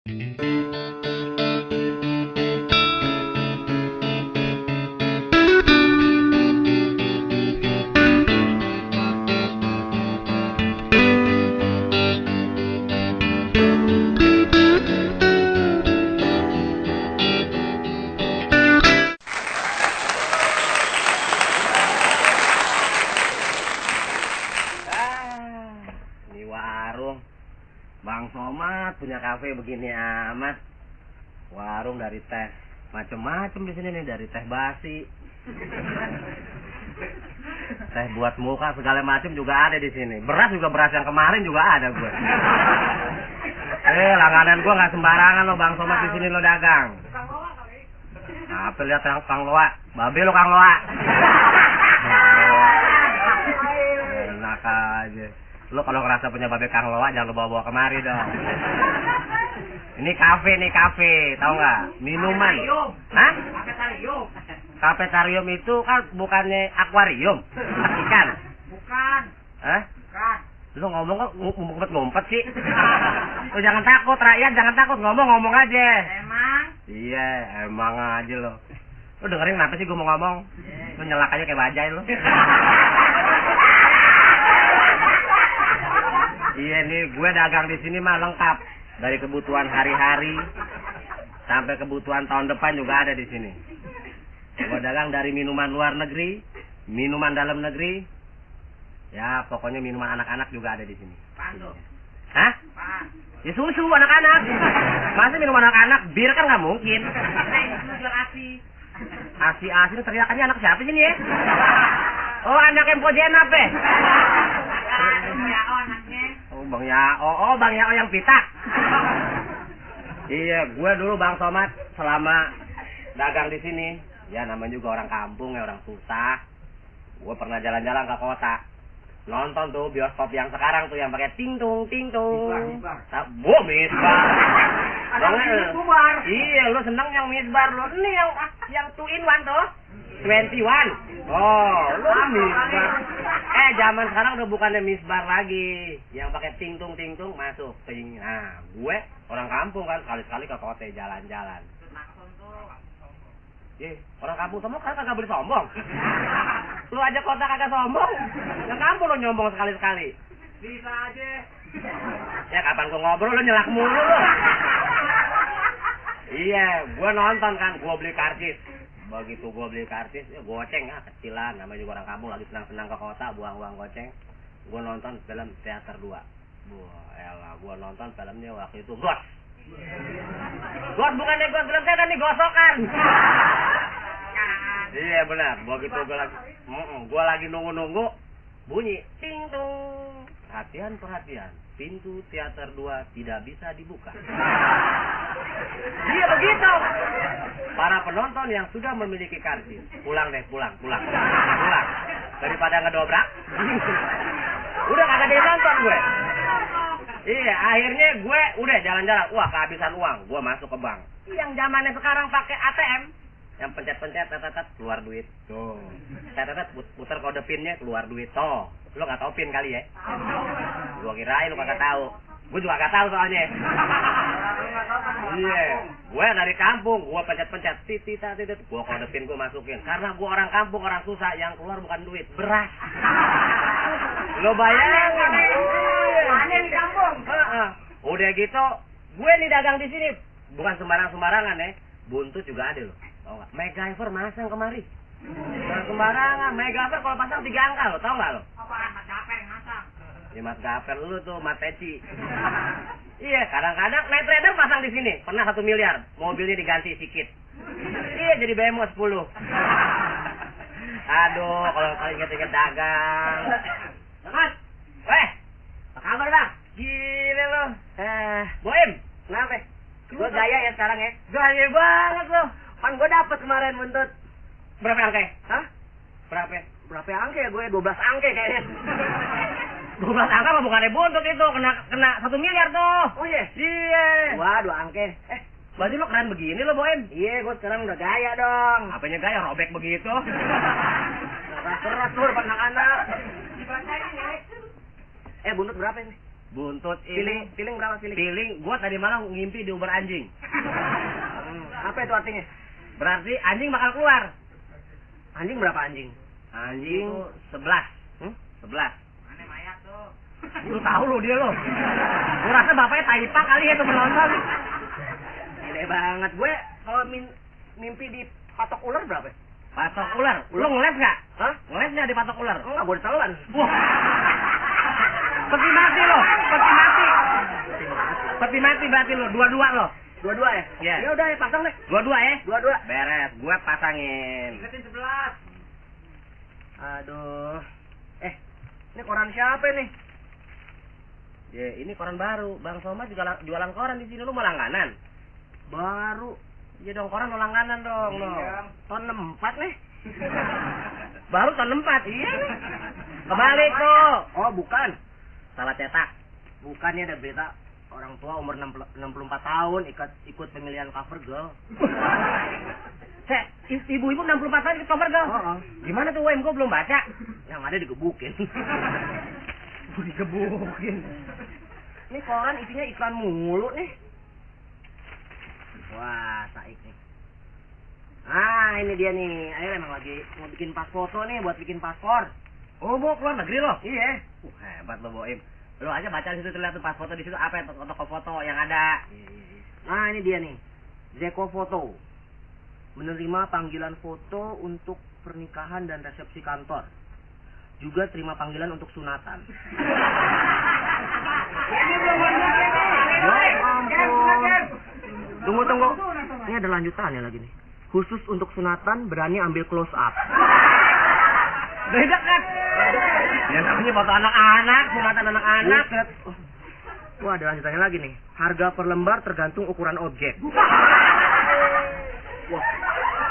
Bang Somad punya kafe begini amat. Warung dari teh macem-macem di sini nih, dari teh basi, teh buat muka segala macam juga ada di sini. Beras juga, beras yang kemarin juga ada gue. Langganan gue nggak sembarangan lo Bang Somad di sini lo dagang. Apa lihat yang Kang Loa, babe lo Kang Loa. Enak aja. Lo kalau ngerasa punya babe Kang Loa jangan lo bawa kemari dong. Ini kafe, tahu nggak? Minuman. Hah? Kafetarium. Kafetarium itu kan bukannya akuarium, ikan. Bukan. Hah? Bukan. Lo ngomong kok ngumpet-ngumpet sih? Lo jangan takut, rakyat jangan takut, ngomong aja. Emang? Iya, emang aja lo. Lo dengerin kenapa sih gue mau ngomong? Lo nyelak aja kayak bajai lo. Iya nih, gue dagang di sini mah lengkap. Dari kebutuhan hari-hari sampai kebutuhan tahun depan juga ada di sini. Gue dagang dari minuman luar negeri, minuman dalam negeri. Ya, pokoknya minuman anak-anak juga ada di sini. Apaan tuh? Hah? Apaan? Ya susu anak-anak. Masa minum anak-anak, bir kan nggak mungkin. Itu jual asi. Asi teriakannya anak siapa sih nih ya? Oh, anak Empojen apa? Ya, anaknya. Bang Yao yang pitak. Iya, gue dulu Bang Somad selama dagang di sini. Ya namanya juga orang kampung ya, orang susah. Gue pernah jalan-jalan ke kota. Nonton tuh bioskop yang sekarang tuh yang pakai ting-tung. Misbar. Misbar. Bubar. Iya, lu seneng yang misbar lu. Ini yang 2 in 1 tuh. 21. Oh, lu misbar. Zaman sekarang udah bukannya misbar lagi. Yang pakai ting-tung masuk. Ting. Nah, gue orang kampung kan sekali-sekali ke kota jalan-jalan. Orang kampung sombong kan kagak boleh sombong. Lu aja kota kagak sombong. Yang kampung lu nyombong sekali-sekali. Bisa aja. Ya kapan gua ngobrol lu nyelak mulu lu. Iya, gua nonton kan, gua beli karcis. Begitu gua beli karcis, ya goceng kecilan, namanya juga orang kampung lagi senang-senang ke kota, buang uang goceng. Gua nonton film Teater 2. Gua nonton filmnya waktu itu Ghost. Ghost bukannya ghost film setan nih, gosokan. Iya benar, begitu gua lagi nunggu bunyi ting tung. Perhatian, pintu teater 2 tidak bisa dibuka. Iya begitu. Para penonton yang sudah memiliki karcis, pulang. Daripada ngedobrak. Udah kagak ada yang nonton gue. Iya, akhirnya gue udah jalan-jalan. Wah, kehabisan uang. Gue masuk ke bank. Yang zamannya sekarang pakai ATM. Yang pencet-pencet, keluar duit. Tuh. Putar kode pinnya, keluar duit. Tuh. Lo gak tau pin kali ya? Gue kirain lo kagak tahu. Gue juga gak tahu soalnya. Iya. Gue dari kampung, gue pencet-pencet. Titit. Gue kode pin gue masukin. Karena gue orang kampung, orang susah. Yang keluar bukan duit, beras. Lo bayangin. Aneh di kampung. Udah gitu, gue nih dagang di sini bukan sembarangan ya. Buntut juga ada loh. Tahu nggak? MacGyver masang kemari. Bukan sembarangan. MacGyver kalau pasang 3 angka lo, tahu nggak lo? Apaan Mas Gaper yang masang? Ya Mas Gaper lu tuh, Mas Peci. Iya, kadang-kadang Night Rider pasang di sini. Pernah 1 miliar. Mobilnya diganti sedikit. Iya, jadi BMW 10. Aduh, kalau inget-inget dagang. Mas, apa kabar bang? Gile lo. Boim, kenapa? Gue gaya ya sekarang ya. Gaya banget lo. Kan gue dapet kemarin buntut. Berapa angke? Hah? Berapa angke ya gue? 12 angke kayaknya. 12 angka mah bukannya buntut itu. Kena 1 miliar tuh. Oh iya? Iya. Wah, 2 angke. Baju lo keren begini lo, Boim. Iya, gue sekarang udah gaya dong. Apanya gaya? Robek begitu. Keras tuh depan anak-anak. Buntut berapa ini? Buntut ini. Feeling berapa feeling? Feeling, gua tadi malam ngimpi diuber anjing. Apa itu artinya? Berarti anjing bakal keluar. Anjing berapa anjing? Anjing 11. 11. Mana mayat tuh? Lu tahu lu dia lu. Gua rasa bapaknya taipak kali ya tuh penonton. Gede banget. Gue kalau mimpi di patok ular berapa? Patok ular. Lu ngeles enggak? Hah? Ngeles enggak di patok ular? Enggak boleh telan. Wah. Peti mati lo, peti mati. Peti mati berarti lo, dua-dua lo. Dua-dua ya? Iya. Ya udah ya pasang deh. Dua-dua ya? Dua-dua. Beres, gua pasangin. Ingetin 11. Aduh. Ini koran siapa nih? Ya, ini koran baru. Bang Somad juga jualan koran di sini, lu mau langganan? Baru. Iya dong, koran lo langganan dong lo. Iya. Tahun 64 nih. Baru tahun 4. Iya nih. Kebalik tuh. Oh, bukan. Salah cetak. Bukannya ada berita orang tua umur 64 tahun ikut pemilihan cover girl. Ibu-ibu 64 tahun ikut cover girl. Oh. Gimana tuh WM, gua belum baca. Yang ada digebukin. Digebukin. Ini koran isinya iklan mulu nih. Wah, saik nih. Ah, ini dia nih. Ayo emang lagi mau bikin pas foto nih buat bikin paspor. Oh, mau keluar negeri lo? Iya. Hebat lo, Boim. Lo aja baca di situ, terlihat tuh pas foto di situ apa ya, toko foto yang ada. Nah, ini dia nih. Zeko Foto. Menerima panggilan foto untuk pernikahan dan resepsi kantor. Juga terima panggilan untuk sunatan. Ini belum masuk Ya ampun. Tunggu. Ini Ini ada lanjutannya lagi nih. Khusus untuk sunatan berani ambil close up. Beda kan? Ya namanya foto anak-anak, sunatan anak-anak. Buset. Wah, ada lanjutannya lagi nih. Harga per lembar tergantung ukuran objek. Wah,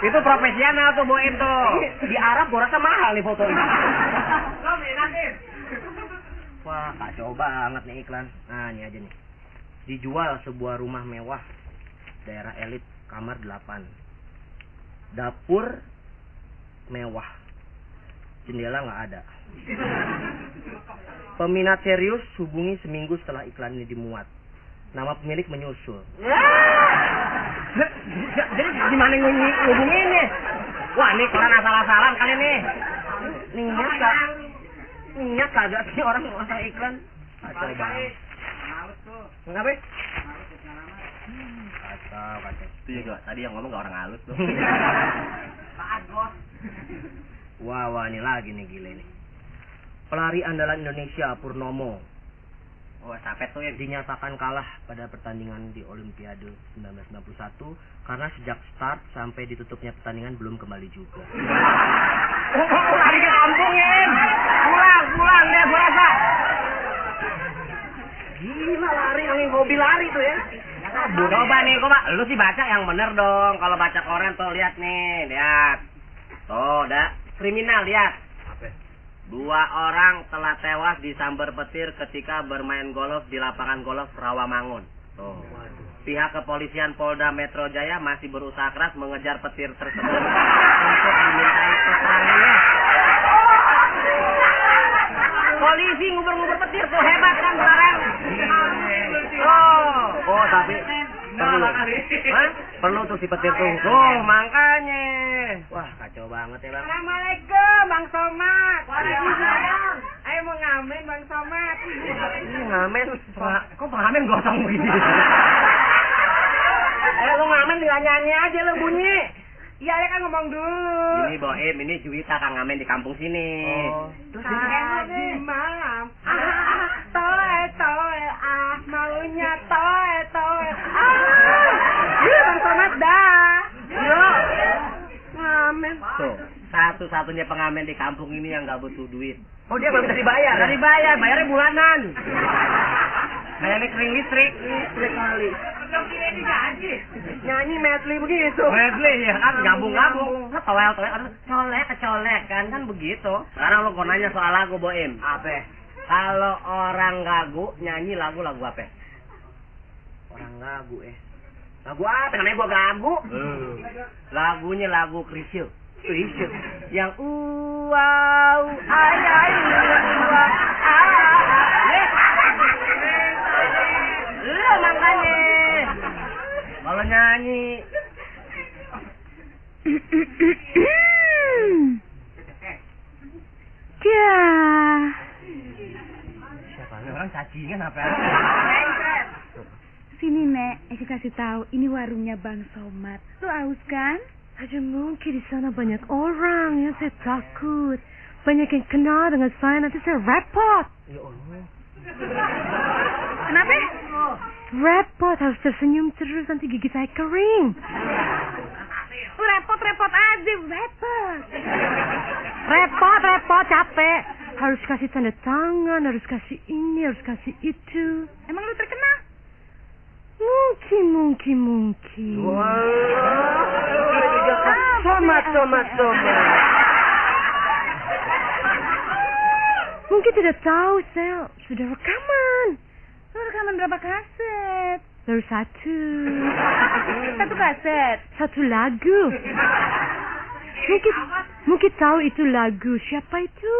itu profesional tuh Boim tuh. Di Arab gua rasa mahal nih foto ini. Lo minatin. Wah, kacau banget nih iklan. Nah, ini aja nih. Dijual sebuah rumah mewah daerah elit, kamar 8. Dapur mewah. Jendela nggak ada. Peminat serius hubungi seminggu setelah iklan ini dimuat. Nama pemilik menyusul. Jadi gimana ngubunginnya? Wah, ini koran asal-asalan kali nih. Niat kagak sih orang masa iklan. Kacau banget. Males tuh. Kenapa? Males tuh pengalaman. Kacau. Itu juga tadi yang ngomong gak orang halus tuh. Taat bos. Wah, ini lagi nih gile nih. Pelari andalan Indonesia Purnomo Oh, sapet tuh yang dinyatakan kalah pada pertandingan di Olimpiade 1991 karena sejak start sampai ditutupnya pertandingan belum kembali juga. lari ke kampung ya. Pulang deh gua rasa. Gila lari, angin hobi lari tuh ya. Coba nih, lu sih baca yang bener dong. Kalau baca koran tuh lihat nih, lihat. Tuh, kriminal lihat. 2 orang telah tewas disambar petir ketika bermain golf di lapangan golf Rawamangun. Tuh. Pihak kepolisian Polda Metro Jaya masih berusaha keras mengejar petir tersebut untuk dimintai keterangannya. Polisi ngubur-ngubur petir tuh hebat kan sekarang. Oh, tapi perlu. Hah? Perlu tuh si petir tuh. Tuh, makanya. Wah, kacau banget ya, Bang. Assalamualaikum Bang Somad. Waalaikumsalam. Ayo mau ngamen Bang Somad. Ini ngamen. Kok pengamen gosong begini? Lu ngamen tinggal nyanyi aja lu bunyi. Iya, ya kan ngomong dulu. Ini Boim, ini Juwita Kang Ngamen di kampung sini. Terus Tadi malam, toe, maunya toe. Iya Bang Somad dah. Yo. Ngamen. Tuh, satu-satunya pengamen di kampung ini yang gak butuh duit. Oh, dia belum bisa dibayar. Gak dibayar, bayarnya bulanan. Kayak listrik. Listrik kali. Belum kira digaji. Nyanyi medley begitu. Medley ya kan, gabung-gabung. Kecolek kan begitu. Sekarang lo kok nanya soal lagu Boim. Apa? Kalau orang gagu nyanyi lagu apa? Orang gagu Lagu apa? Namanya gua gagu. Lagunya lagu Krisye. Yang wow, ay, wow, Kalau nyanyi. Ya. Siapa ini orang cacingan apa? Sini, Nek. Eki kasih tahu, ini warungnya Bang Somad. Lu haus kan? Ada mungkin di sana banyak orang yang saya takut. Banyak yang kenal dengan saya, nanti saya repot. Ya Allah. Kenapa? Repot, harus tersenyum terus, nanti gigi saya kering. Lu repot-repot aja, repot. Repot, capek. Harus kasih tanda tangan, harus kasih ini, harus kasih itu. Emang lu terkenal? Mungkin. Somat. Mungkin tidak tahu, saya sudah rekaman. Lu rekaman berapa kaset? Baru satu. Satu kaset? Satu lagu. Mungkin tahu itu lagu. Siapa itu?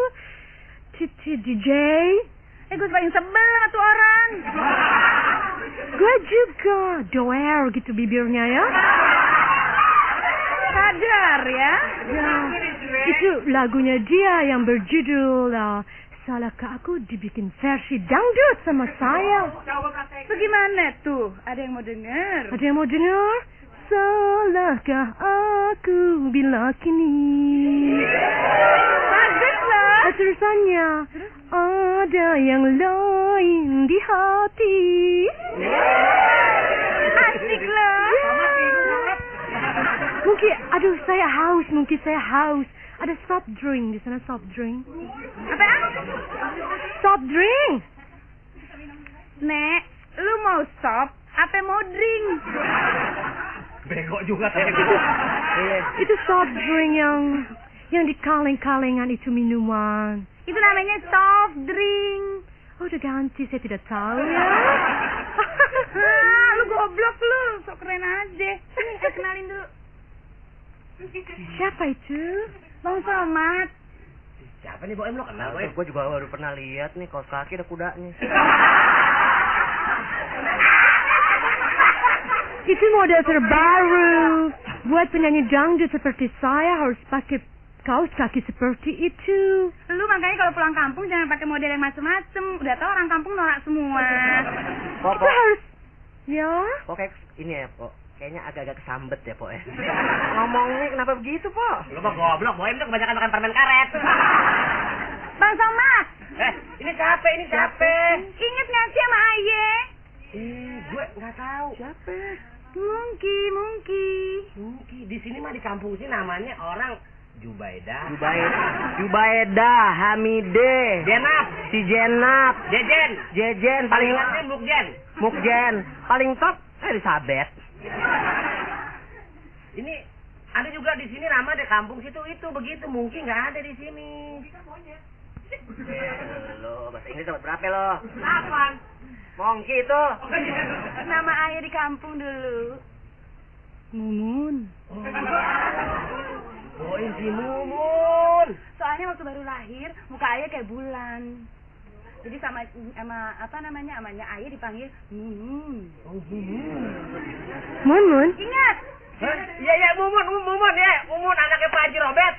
Titi DJ. Gue paling sebel sama tuh orang. Gue juga. Doer gitu bibirnya ya. Sadar ya. Ya, itu lagunya dia yang berjudul Salahkah Aku Dibikin Versi Dangdut sama saya. Bagaimana tuh? Ada yang mau denger? Ada yang mau dengar? Salahkah aku bila kini Bagus lah. terusannya ada yang lain di hati. Asik lah. Mungkin, mungkin saya haus. Ada soft drink di sana, soft drink. Apa? Soft drink. Nek, lu mau stop? Apa mau drink? Bego juga tadi. Itu soft drink yang di kaleng-kalengan itu minuman. Itu namanya soft drink. Oh, udah ganti, saya tidak tahu ya. Lu goblok lu, sok keren aja. Sini, saya kenalin dulu. Siapa itu? Bang Somad. Siapa nih Boem, lo kenal Boem? Gue juga baru pernah lihat nih, kaos kaki ada kudanya. Itu model terbaru. Buat penyanyi dangdut seperti saya harus pakai kaos kaki seperti itu. Lu makanya kalau pulang kampung jangan pakai model yang macem-macem. Udah tau orang kampung norak semua. Kita harus... Ya? Kok kayak ini ya, Pok? Kayaknya agak-agak kesambet ya, Pok ya. Ngomongnya kenapa begitu, Pok? Lu mah goblok, Boem tuh kebanyakan makan permen karet. Bang Somad. Ini siapa? Ingat gak sih sama Aye? Gue nggak tahu. Siapa? Mungki. Di sini mah di kampung sini namanya orang Jubaida, Hamide, Jenap, Jejen, paling Mukjen, paling top Elizabeth. Ini ada juga di sini nama di kampung situ itu begitu, mungkin nggak ada di sini. Lo bahasa Inggris dapat berapa lo? 8. Mongki itu. Nama Aye di kampung dulu. Mumun. Boin si Mumun. Soalnya waktu baru lahir, muka Aye kayak bulan. Jadi sama apa namanya, amanya Aye dipanggil Mumun. Oh, Mumun. Mumun? Ingat? Iya, Mumun ya. Mumun anaknya Pak Haji Robert.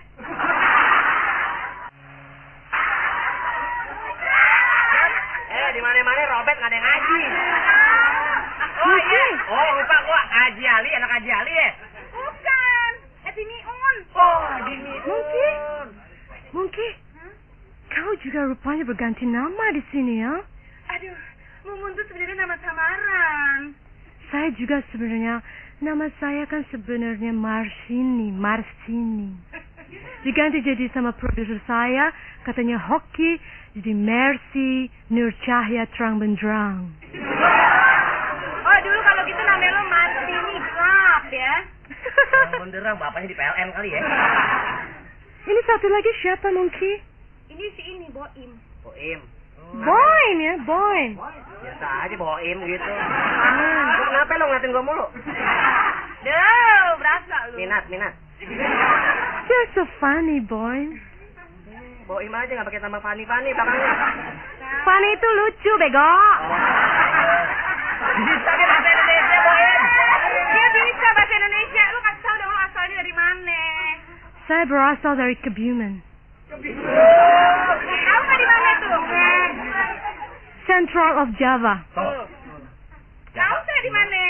Di mana-mana Robert nggak ada yang ngaji. Oh iya. Oh lupa gua Haji Ali, anak Haji Ali ya. Bukan. Miun. Oh, Miun. Mungkin. Kau juga rupanya berganti nama di sini ya? Aduh, Mumun tuh sebenarnya nama samaran. Saya juga sebenarnya, nama saya kan sebenarnya Marsini. Diganti jadi sama produser saya, katanya hoki, jadi Mercy Nur Cahya Terang Benderang. Oh, dulu kalau gitu namanya lo Marsini Club ya? Terang Benderang, bapaknya di PLN kali ya. Ini satu lagi siapa mungkin? Ini Boim. Boim ya, Boim. Biasa aja Boim gitu. Kenapa lo ngeliatin gua mulu? Duh, berasa lu. Minat. You're so funny, Boim. Boim aja nggak pakai tambah Fani belakangnya. Funny itu lucu, bego. Bisa kan bahasa Indonesia, Boim? Saya berasal dari Kebumen. Tahu nggak di mana tuh? Central of Java. Tahu saya di mana?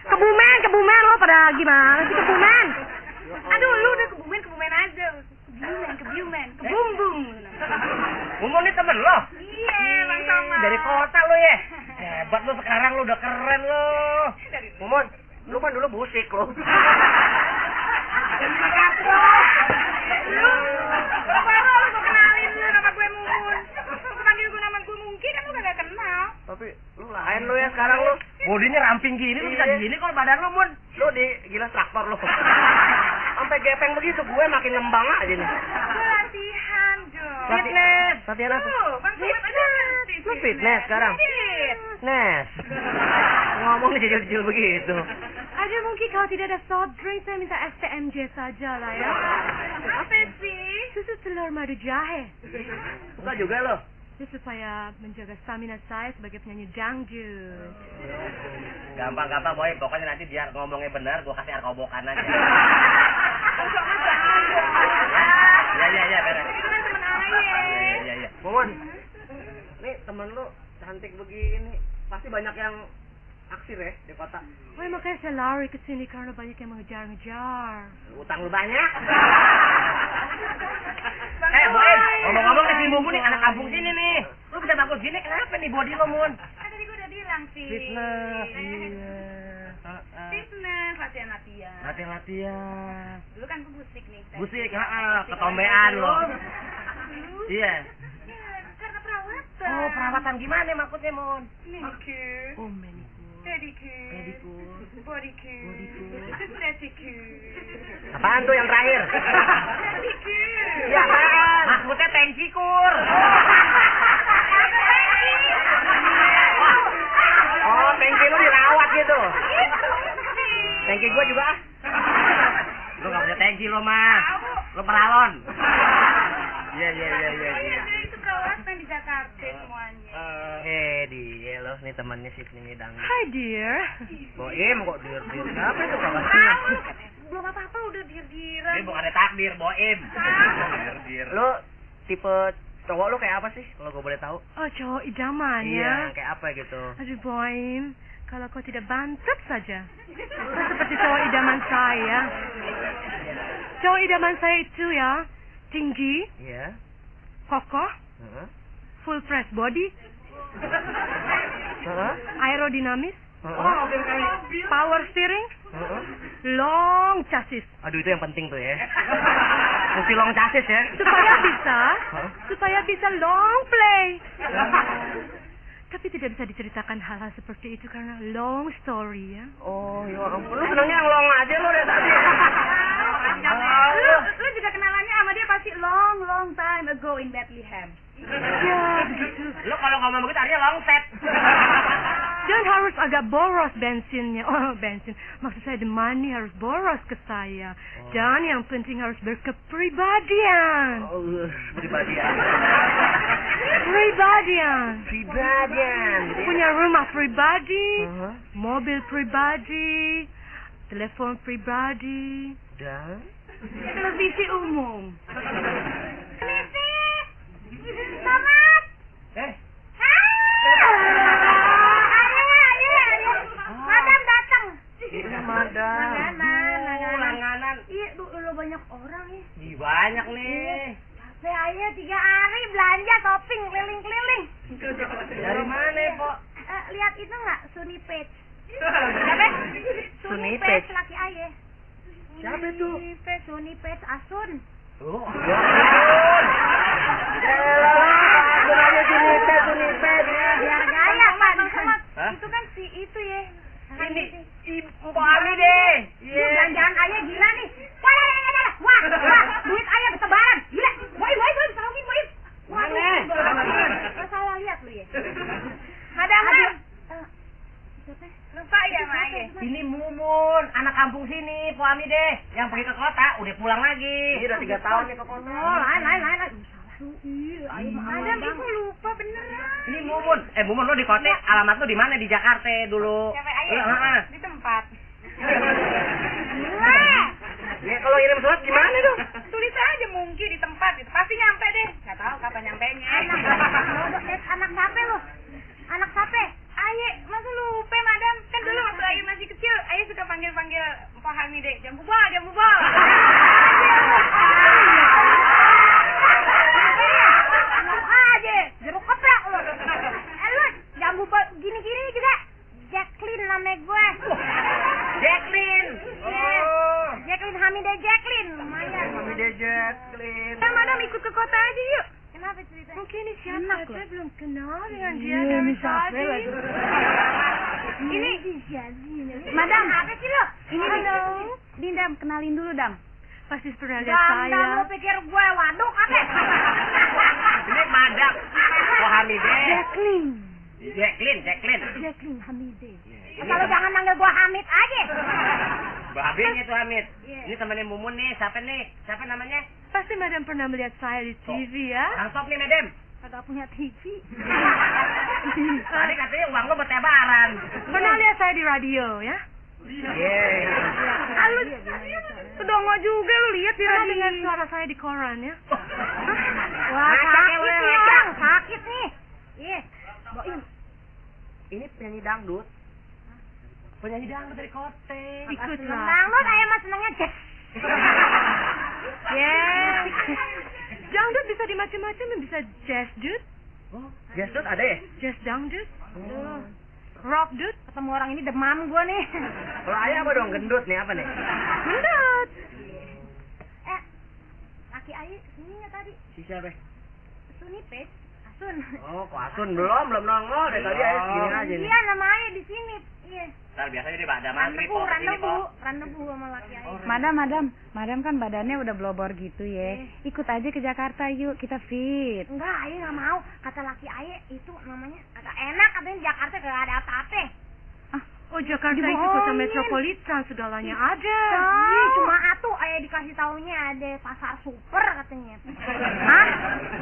Kebumen lo pada gimana sih Kebumen? Aduh, lu udah Kebumen aja. Kebumen, kebumbung. Mumun ini temen lo? Iya, Bang Soma. Dari kota lo ya? Hebat lo sekarang lo udah keren lo. Mumun, lu kan dulu busik lo. Lu, baru lu mau kenalin lu nama gue Mumun. Lu panggil gue nama gue Mungki kan lu kagak kenal. Tapi lu lain lo ya sekarang lo. Bodinya ramping gini, lu bisa gini kalau badan lo, Mun. Lu gila traktor lo. Sampai gepeng begitu, gue makin ngembang aja nih. Gue latihan, Jo. Fitness. Latihan apa? Tuh, Bang Soma aja ngerti. Lu fitness sekarang? Fitness. Ngomong kecil-kecil begitu. Aduh mungkin kalau tidak ada soft drink saya minta STMJ saja lah ya. Apa sih? Susu telur madu jahe. Suka juga lo. Ini supaya menjaga stamina saya sebagai penyanyi dangdut. Gampang-gampang boy, pokoknya nanti biar ngomongnya benar, gua kasih arkobokan aja. Ya, benar. Itu kan temen Aye. Iya. Mumun, nih temen lu cantik begini, pasti banyak yang aksir ya di kota. Wah makanya saya lari ke sini karena banyak yang mengejar-ngejar. Utang lu banyak. Boy, ngomong-ngomong ke si Mumun nih, anak kampung sini nih. Lu bisa bagus gini, kenapa nih body lo, Mun? Tadi gue udah bilang sih. Fitness, iya. Fitness, latihan. Latihan. Dulu kan gue musik nih. Musik, ketombean lo. Iya. Karena perawatan. Oh, perawatan gimana maksudnya, Mun? Manicure, Oh manicure. pedicure, bodycure, reticure. Apaan tuh yang terakhir? Pedicure. Ya apaan? Maksudnya tensikur. Oh, tangki lu dirawat gitu. Tangki gua juga. Lu gak punya tangki lo, mah. Lu peralon. Iya. Itu perawatan di Jakarta semuanya. Dia lo, nih temannya si penyanyi dangdut. Hi dear. Boim kok dir. Apa itu kabarnya? Belum apa-apa udah dir-diran. Ini bukan ada takdir, Boim. Dir. Lu tipe cowok lu kayak apa sih? Kalau gue boleh tahu. Oh cowok idaman Iya, ya. kayak apa gitu. Aduh Boim, kalau kau tidak bantut saja. Kau seperti cowok idaman saya. Cowok idaman saya itu ya, tinggi, Iya. kokoh, Heeh. full fresh body, Heeh. aerodinamis, Heeh. power steering, Heeh. long chassis. Aduh itu yang penting tuh ya. Mesti long chassis ya. Supaya bisa long play. Tapi tidak bisa diceritakan hal-hal seperti itu karena long story ya. Oh ya ampun, lu senangnya yang long aja lu dari tadi. Lu juga kenalannya sama dia pasti long time ago in Bethlehem. Ya begitu. Lu kalau ngomong begitu artinya long set. Dan harus agak boros bensinnya. Oh bensin. Maksud saya the money harus boros ke saya. Dan yang penting harus berkepribadian. Oh, pribadian. Pribadian. Punya rumah pribadi, Heeh. mobil pribadi, telepon pribadi, Dan Televisi umum. Selamat. Madam datang. Madam. Langganan. Iya, lu banyak orang ya. Ih, banyak nih. Capek aja 3 hari belanja shopping keliling-keliling. Dari mana, Pok? Lihat itu nggak Suni Page? Suni Page Page. laki ayah. Siapa itu? Suni Page Asun. Oh, ya ampun. Aku aja Sunipet. Biar gaya Pak Bang Somad. Hah? Itu kan si itu ya. Ini Ibu Ami deh. Lu belanjaan ayah gila nih. Wah, duit ayah bertebaran. Gila. Boim, tolongin Boim. Mana? Lo salah lihat lu ya. Madam. Siapa? Lupa ya sama ayah. Ini Mumun, anak kampung sini, Po Ami deh. Yang pergi ke kota, udah pulang lagi. Ini udah 3 tahun nih ke kota. Oh, lain. Madam itu lupa beneran. Ini Mumun. Mumun lo di kota, alamat lo di mana? Di Jakarta dulu. Siapa ayah? Di tempat. Ya kalau ngirim surat gimana Aduh, tulis aja mungkin di tempat itu pasti nyampe deh. Nggak tahu kapan nyampenya. Anak siapa lu? Anak siapa? Aye, masa lupa madam? Kan dulu waktu Aye masih kecil, Aye suka panggil-panggil Pak Hamide, jambu bal. Aja, jeruk keprak lu. Lu jambu bal gini-gini juga. Jacqueline namanya gue. Jacqueline. Jacqueline Hamida Jacqueline. Lumayan. Hamida Jacqueline. Madam ikut ke kota aja yuk. Kenapa ceritanya? Mungkin ini siapa? Saya belum kenal dengan dia Iya, dari ini siapa tadi. lagi? Ini Madam, apa sih lo? Ini Halo. Dindam, kenalin dulu Dam. Pasti pernah lihat Dam, saya. lu pikir gue waduk apa? Ini madam. Oh Hamide. Jacqueline. Jacqueline. Hamide. Kalau jangan manggil gue Hamid aja. Babing itu Hamid. Iya. Ini temannya Mumun nih. Siapa nih? Siapa namanya? Pasti madam pernah melihat saya di TV ya. Kang Top nih, madam. Kagak punya TV. Tadi katanya uang lo buat lebaran. Pernah lihat saya di radio ya. Iya. Halus. Kedongo juga lu lihat di Pernah radio. dengar suara saya di koran ya. Wah, sakit nih, Bang. Sakit nih. Iya. Boim. Ini penyanyi dangdut. Penyanyi dangdut dari Kote. Ikutlah. Dangdut saya mah senengnya jazz. Yes. Dangdut bisa di macam-macam, bisa jazz dut, Oh, gestur ada ya? jazz dangdut, rock dut, Ketemu orang ini demam gue nih. Kalau ayah apa dong? Gendut nih, apa nih? gendut. Laki Ayu kesini nggak tadi? Si siapa? Sunipes. Asun. Oh, kok Asun belum nongol. Dari tadi ayah segini aja nih. Iya, nama Ayu di sini. Iya. Ntar biasanya dia pada maghrib kok. Randebu sama laki Ayu. Madam kan badannya udah blobor gitu ya. Ikut aja ke Jakarta yuk, kita fit. Enggak, Ayu nggak mau. Kata laki Ayu itu namanya agak enak, katanya Jakarta gak ada apa-apa. Oh, Jakarta itu Dibohongin. kota metropolitan, segalanya ada. Iya, cuma atuh Ayu dikasih taunya ada pasar super katanya. Hah?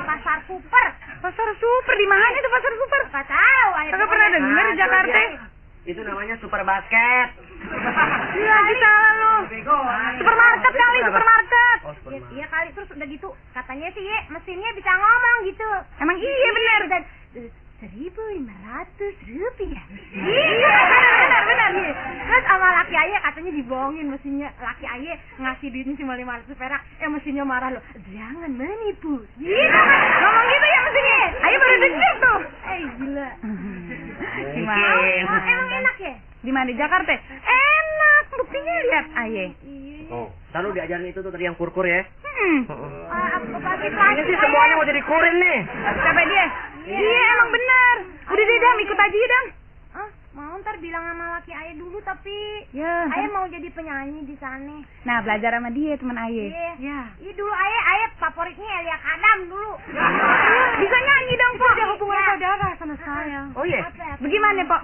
Pasar super? Pasar super di mana itu pasar super? Gak tahu Ayu. Kagak pernah denger di Jakarta. Itu namanya super basket. Iya, salah lu. Supermarket kali, supermarket. Oh, super Iya kali, terus udah gitu katanya sih ya mesinnya bisa ngomong gitu. Emang iya bener. Dan 1.500 rupiah. Iya, benar. Terus sama laki ayah katanya dibohongin mesinnya. Laki ayah ngasih duitnya cuma 500 perak. Mesinnya marah loh. Jangan menipu. Ngomong gitu ya mesinnya. Ayo baru denger tuh. Gila. Gimana? Emang enak ya? Di mana di Jakarta? Enak, buktinya lihat aye. Oh, selalu diajarin itu tuh tadi yang kurkur ya. Bagi Ini sih semuanya mau jadi kurin nih. Siapa dia? Iya, emang bener. Udah deh, Dam, ikut aja ya, Dam. Mau ntar bilang sama laki ayah dulu tapi Ya. ayah mau jadi penyanyi di sana. Nah, belajar sama dia teman aye. Iya. Iya dulu ayah favoritnya Elia Kadam dulu. Bisa nyanyi dong, Pok. Ada hubungan saudara sama saya. Oh iya. Bagaimana, Pok?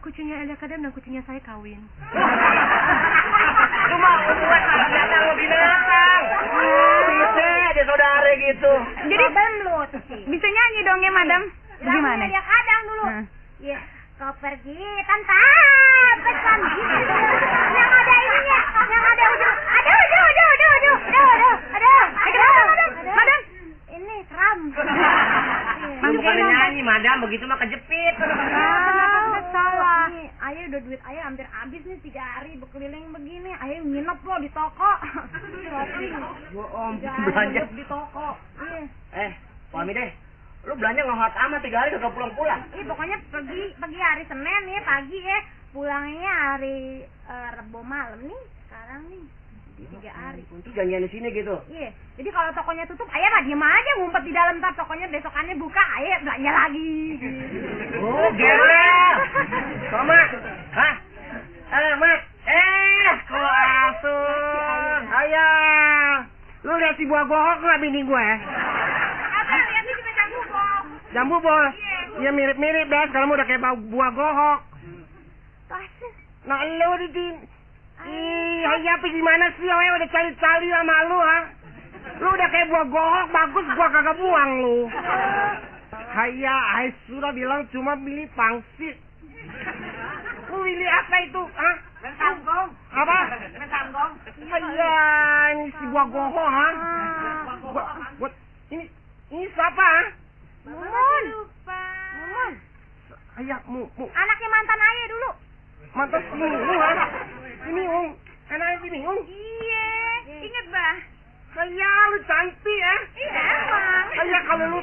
Kucingnya Elia Kadam dan kucingnya saya kawin. Lu mau buat binatang lo binatang. Bisa aja saudara gitu. Jadi belum sih. Bisa nyanyi dong ya, Madam? Bagaimana? Elia Kadam dulu. Nah. Iya. Kau pergi tanpa pesan gitu. Yang ada ininya, yang ada ujung. Aduh. Madam. Ini seram. Bukan nyanyi, madam. Begitu mah kejepit. Kenapa salah? Nih, ayah udah duit ayah hampir habis nih 3 hari berkeliling begini. Ayah nginep loh di toko. Shopping. Bohong. 3 hari Belanja. nginep di toko. Iya. Pahami deh. Lu belanja ngehat amat 3 hari kagak pulang-pulang. Pokoknya pergi hari Senin ya pagi ya. Pulangnya hari Rebo malam nih. Sekarang nih. Di 3 hari. Untuk janjian di sini gitu. Iya. Jadi kalau tokonya tutup, ayah mah diem aja ngumpet di dalam, ntar tokonya besokannya buka, ayah belanja lagi. Oh, gembel. Sama. Hah? Mak. Kok Asun. Ayah. Lu lihat si buah gohok nggak bini gue? Apa lihatnya juga jambu bol. Jambu bol. Iya mirip-mirip deh. Sekarang udah kayak buah gohok. Pasti. Nah lu di ih, ayah apa gimana sih? Ayah udah cari-cari sama lu, ha? Lu udah kayak buah gohok, bagus gua kagak buang lu. Ayah sudah bilang cuma pilih pangsit. Lu pilih apa itu, ha? Mentanggong. Apa? Mentanggong. Ayah, si buah goho, ha? Buat ini siapa, ha? Mumun. Mumun. Ayah, mu. Anaknya mantan ayah dulu. Mantan si Miung, ha? Si Miung. Anaknya si Miung. Iya. Ingat, Bah? Ayah, lu cantik, ya? Iya, emang. Ayah, kalau lu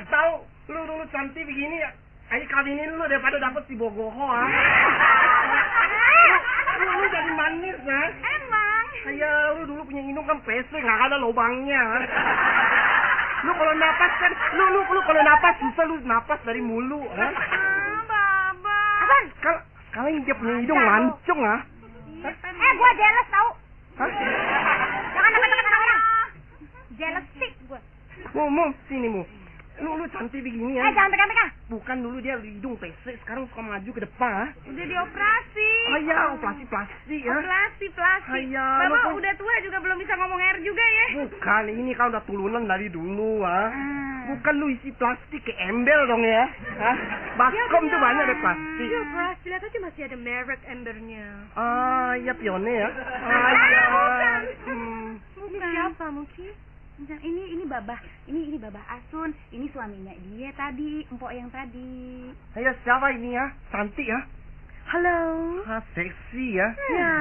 tahu lu cantik begini ya. Ayah kawinin lu daripada dapet si bogoho, ha? Lu jadi manis, ha? Emang. Ayah, lu dulu punya hidung kan pesek, nggak ada lubangnya. Lu kalau napas kan, lu kalau napas susah lu napas dari mulu, ha? Baba. Apaan? Kalau dia punya hidung lancung, ha? Gua jealous tau. Hah? Jangan deket-deket orang. Jealous sick gua. Mu, sini mu. Lu cantik begini ya. Jangan pegang-pegang. Bukan dulu dia hidung pesek, sekarang suka maju ke depan, ha? Udah dioperasi. Ayah, plastik ya. Plastik. Ayah, Bapak lu udah tua juga belum bisa ngomong R juga ya. bukan, ini kan udah turunan dari dulu, ha? Bukan lu isi plastik ke embel dong ya. Hah? Baskom tuh banyak ada plastik. Iya, Pras. Lihat aja masih ada merek embernya. Ya pione ya. Bukan. Ini siapa mungkin? Ini babah. Ini babah Asun. Ini suaminya dia tadi, empok yang tadi. Ayah, siapa ini ya? Cantik ya? Halo. Seksi ya? Ya.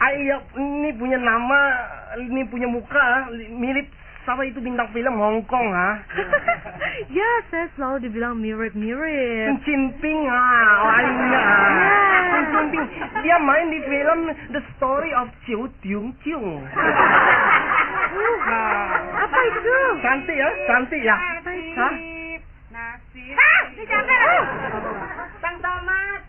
Ayah, ini punya nama, ini punya muka, mirip sama itu bintang film Hong Kong, ha? Ya, saya selalu dibilang mirip-mirip. Cimping, lainnya. Cimping, dia main di film The Story of Chiu Tiung Chung. Apa itu? Cantik ya? Hah? Nasib. Ini capek. Bang Somad.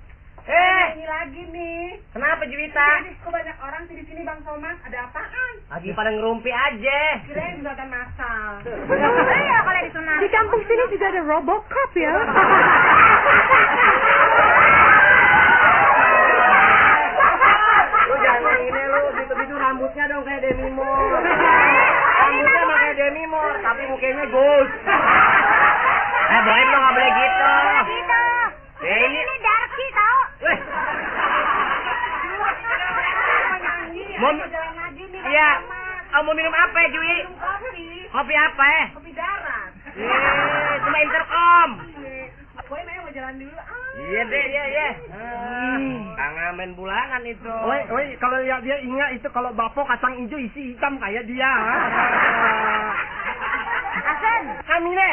Ini lagi nih. Kenapa Juwita? Kok banyak orang sih di sini Bang Somad? Ada apaan? Lagi pada ngerumpi aja. Kirain sunatan masal. Iya kalau disunat. Di kampung sini juga ada Robocop ya. Lu jangan ini lu, gitu-gitu rambutnya dong kayak Demi Moore. Rambutnya mah kayak Demi Moore, tapi mukanya ghost. Boy, lu nggak boleh gitu. Gitu. Ini darky tau. Weh. Mau Jalan lagi nih. iya. Mau minum apa ya, Jui? Kopi. Kopi apa ya? Kopi darat. Cuma intercom. Boy mau jalan dulu. Iya deh, iya. Kangen bulanan itu. Woi, kalau lihat dia ingat itu kalau bapo kacang hijau isi hitam kayak dia. Asun. Kamile,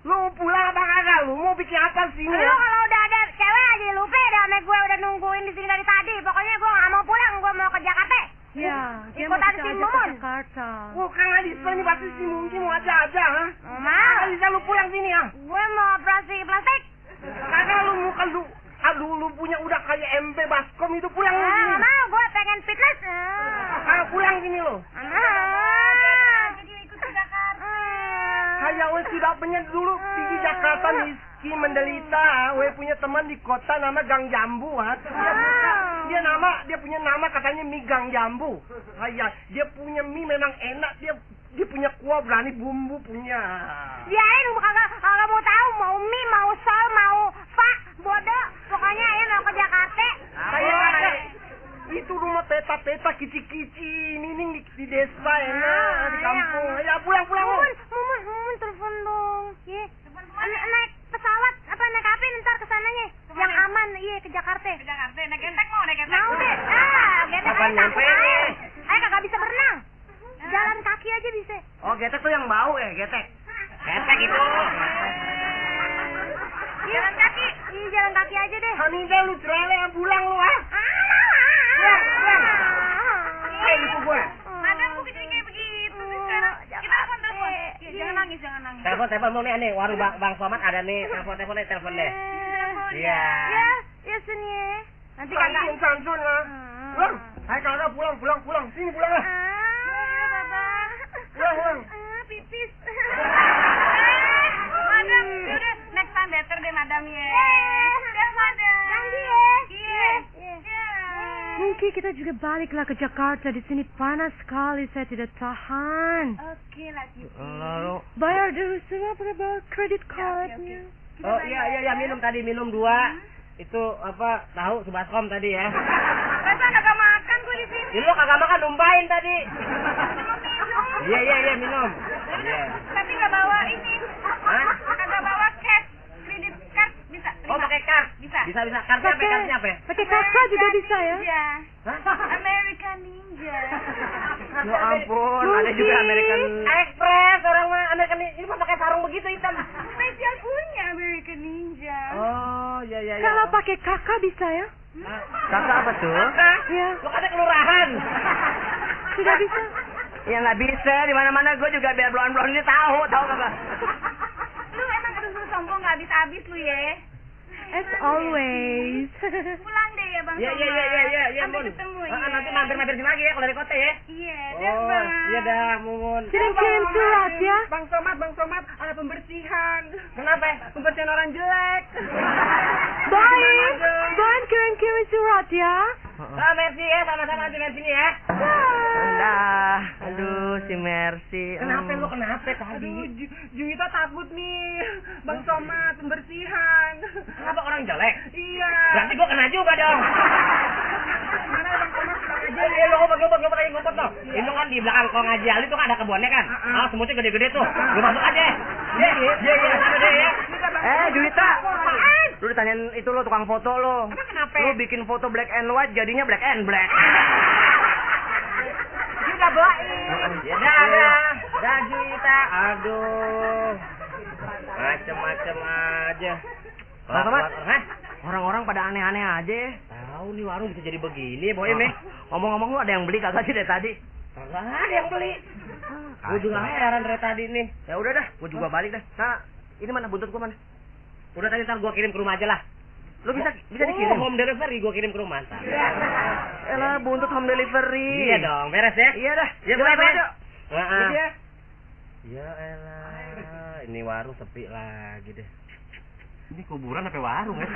lu pulang apa kagak? Lu mau bikin apa sih? Lu kalau udah ada cewek aja lupa dah sama gue udah nungguin di sini dari tadi. Pokoknya gue nggak mau pulang, gue mau ke Jakarta. Ya, dia Ikut masih si aja ke Mumun. Jakarta. Bukan Alisa ini pasti si mungkin mau aja, ha? Mau. Alisa lu pulang sini ya? Gue mau operasi plastik. Kagak lu muka lu. Aduh, lu punya udah kayak MP Baskom itu pulang lu sini. Mau, gue pengen fitness. Pulang sini lo. Jadi ikut ke Jakarta. Kayak wes tidak punya dulu di Jakarta miskin menderita. Wes punya teman di kota nama Gang Jambu, ha? Dia punya nama katanya mie Gang Jambu. Kayak dia punya mie memang enak, dia punya kuah berani bumbu punya. Biarin kalau mau tahu mau mie, mau sol, mau pak, bodoh. Pokoknya ayo mau ke Jakarta. Kayak itu rumah peta-peta kici-kici ini di desa enak di kampung. Ya pulang lu. Mumun telepon dong. Ye. Naik pesawat apa naik apa ntar kesananya yang aman ke Jakarta. Ke Jakarta naik gentek mau naik gentek. Mau deh. Gentek Kapan nyampe nih? Kagak bisa berenang. Jalan kaki aja bisa. Oh, getek tuh yang bau ya, getek. Getek itu. Jalan kaki. Iya, jalan kaki aja deh. Hamida lu cerele pulang lu, ha? Itu gue. Madam kok kecil kayak begitu sih sekarang. Kita telepon. Jangan nangis. Telepon mau nih warung Bang Somad ada nih. Telepon deh. Iya. Ya sini ya. Nanti kakak. Santun lah. Pulang. Hai kakak pulang. Sini pulang lah. Pulang. Pipis. Madam, udah next time better deh madam ya. Udah madam. Janji ya. Iya. Mungkin kita juga baliklah ke Jakarta. Di sini panas sekali, saya tidak tahan. Oke lah Cici. Bayar dulu semua pakai credit card. Oh iya minum 2. Itu apa tahu Subaskom tadi ya. Masa agak makan gue di sini. Ini lo kagak makan numpain tadi. Iya minum. Iya. Tapi nggak bawa ini. Hah? Kagak bawa cash, kredit card bisa. Oh pakai kart. Bisa. Bisa. Kartunya apa? Pakai kakak juga bisa ya. Ninja. Hah? American Ninja. Ya ampun, ada juga American Express orang mah American ini mah pakai sarung begitu hitam. Spesial punya American Ninja. Oh, iya. Kalau pakai kakak bisa ya. Kakak apa tuh? Iya. Lo kata kelurahan. Tidak bisa. Ya nggak bisa, di mana-mana gue juga biar blon-blon ini tahu kagak. Lu emang aduh sombong nggak habis-habis lu ya. As always. Pulang deh ya Bang. Iya, Sampai Mun. ketemu Ah, ya. nanti mampir-mampir sini lagi ya kalau dari kota ya. Iya, Oh, Bang. iya dah, Mun. Kirim surat ya. Bang Somad, ada pembersihan. Kenapa? Pembersihan orang jelek. Baik kirim surat ya. Ah, merci ya, sama-sama nanti main sini ya. Dah, aduh si Mercy. Kenapa tadi? Juwita takut nih. Bang Somad, pembersihan. Kenapa orang jelek? Iya. Berarti gua kena juga dong. Mana Bang Somad pulang aja Iya, ya. lo ngompet lagi ngumpet tuh. Itu kan di belakang kong Haji Ali tuh kan ada kebunnya kan. Ah, semutnya gede-gede tuh. Lu masuk aja. Iya, sama deh ya. Juwita. Lu ditanyain itu lo tukang foto lo. Emang kenapa? Lu bikin foto black and white jadinya black and black. Dia udah baik. Ya dah Juwita. Aduh. Macem-macem aja. Hah? Orang-orang pada aneh-aneh aja. Tahu nih warung bisa jadi begini, Boy. Ngomong-ngomong lu ada yang beli kagak sih dari tadi? Kagak ada yang beli. Gua juga heran dari tadi nih. Ya udah dah, gua juga balik dah. Nah, ini mana buntut gua mana? Udah tadi ntar gua kirim ke rumah aja lah. Lu bisa dikirim home delivery, gua kirim ke rumah ntar. Elah, buntut home delivery. Iya dong, beres ya? Iya dah. Ya boleh, Heeh. Iya. Ya elah, ini warung sepi lagi deh. Ini kuburan apa warung ya?